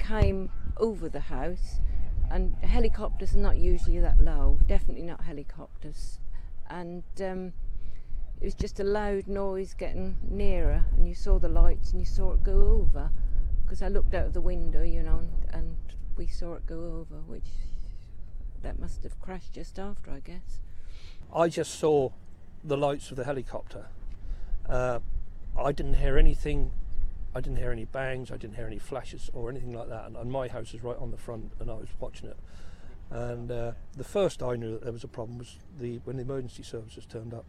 came over the house, and helicopters are not usually that low, definitely not helicopters, and it was just a loud noise getting nearer, and you saw the lights and you saw it go over, because I looked out of the window, you know, and we saw it go over, which that must have crashed just after, I guess. I just saw the lights of the helicopter. I didn't hear anything. I didn't hear any bangs, I didn't hear any flashes or anything like that, and my house is right on the front and I was watching it. And the first I knew that there was a problem was when the emergency services turned up.